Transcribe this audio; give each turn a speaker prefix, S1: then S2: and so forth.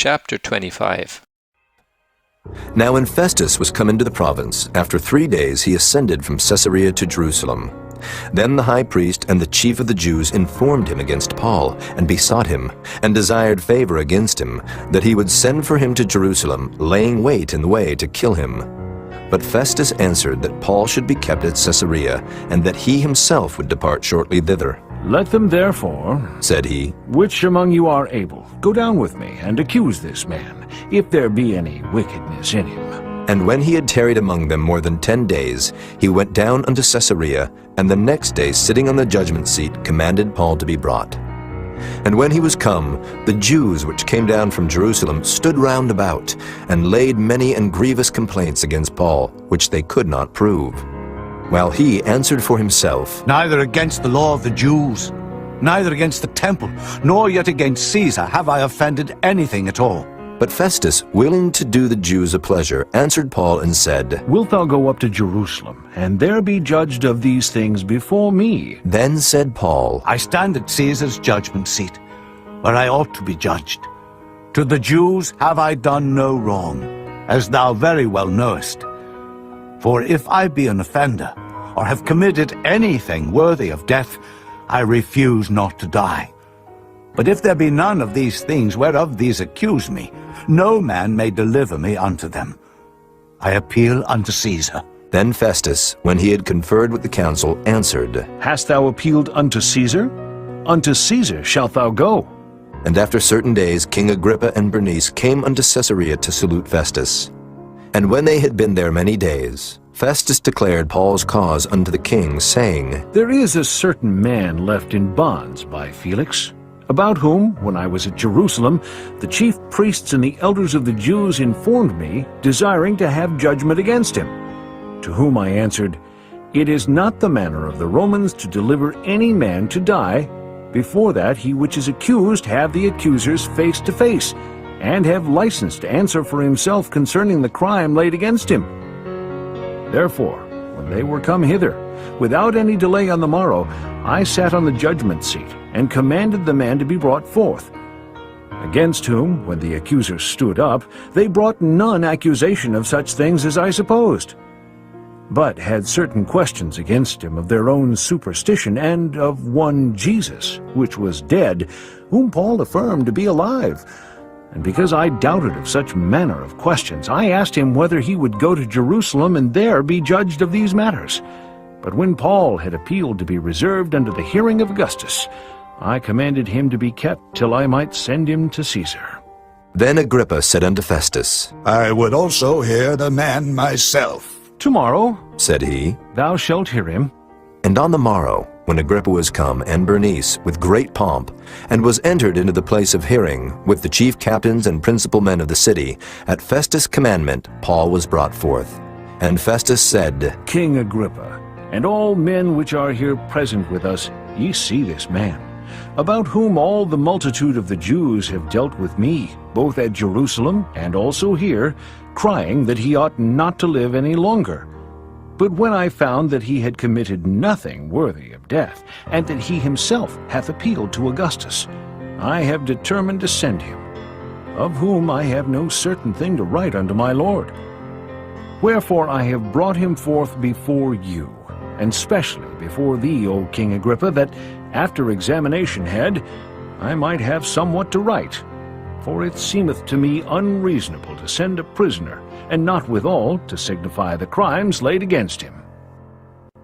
S1: Chapter 25.
S2: Now when Festus was come into the province, after 3 days he ascended from Caesarea to Jerusalem. Then the high priest and the chief of the Jews informed him against Paul, and besought him, and desired favor against him, that he would send for him to Jerusalem, laying wait in the way to kill him. But Festus answered that Paul should be kept at Caesarea, and that he himself would depart shortly thither.
S3: "Let them therefore," said he, "which among you are able, go down with me, and accuse this man, if there be any wickedness in him."
S2: And when he had tarried among them more than 10 days, he went down unto Caesarea, and the next day, sitting on the judgment seat, commanded Paul to be brought. And when he was come, the Jews which came down from Jerusalem stood round about, and laid many and grievous complaints against Paul, which they could not prove. While he answered for himself,
S4: "Neither against the law of the Jews, neither against the temple, nor yet against Caesar have I offended anything at all."
S2: But Festus, willing to do the Jews a pleasure, answered Paul and said,
S3: "Wilt thou go up to Jerusalem, and there be judged of these things before me?"
S2: Then said Paul,
S4: "I stand at Caesar's judgment seat, where I ought to be judged. To the Jews have I done no wrong, as thou very well knowest. For if I be an offender, or have committed anything worthy of death, I refuse not to die. But if there be none of these things whereof these accuse me, no man may deliver me unto them. I appeal unto Caesar."
S2: Then Festus, when he had conferred with the council, answered,
S3: "Hast thou appealed unto Caesar? Unto Caesar shalt thou go."
S2: And after certain days King Agrippa and Bernice came unto Caesarea to salute Festus. And when they had been there many days, Festus declared Paul's cause unto the king, saying,
S3: "There is a certain man left in bonds by Felix, about whom, when I was at Jerusalem, the chief priests and the elders of the Jews informed me, desiring to have judgment against him. To whom I answered, It is not the manner of the Romans to deliver any man to die, before that he which is accused have the accusers face to face, and have license to answer for himself concerning the crime laid against him. Therefore, when they were come hither, without any delay on the morrow, I sat on the judgment seat, and commanded the man to be brought forth. Against whom, when the accusers stood up, they brought none accusation of such things as I supposed, but had certain questions against him of their own superstition, and of one Jesus, which was dead, whom Paul affirmed to be alive. And because I doubted of such manner of questions, I asked him whether he would go to Jerusalem and there be judged of these matters. But when Paul had appealed to be reserved unto the hearing of Augustus, I commanded him to be kept till I might send him to Caesar."
S2: Then Agrippa said unto Festus,
S5: "I would also hear the man myself."
S3: "Tomorrow,"
S2: said he,
S3: "thou shalt hear him."
S2: And on the morrow, when Agrippa was come, and Bernice, with great pomp, and was entered into the place of hearing, with the chief captains and principal men of the city, at Festus' commandment Paul was brought forth. And Festus said,
S3: "King Agrippa, and all men which are here present with us, ye see this man, about whom all the multitude of the Jews have dealt with me, both at Jerusalem and also here, crying that he ought not to live any longer. But when I found that he had committed nothing worthy of death, and that he himself hath appealed to Augustus, I have determined to send him, of whom I have no certain thing to write unto my Lord. Wherefore I have brought him forth before you, and specially before thee, O King Agrippa, that, after examination had, I might have somewhat to write. For it seemeth to me unreasonable to send a prisoner, and not withal to signify the crimes laid against him."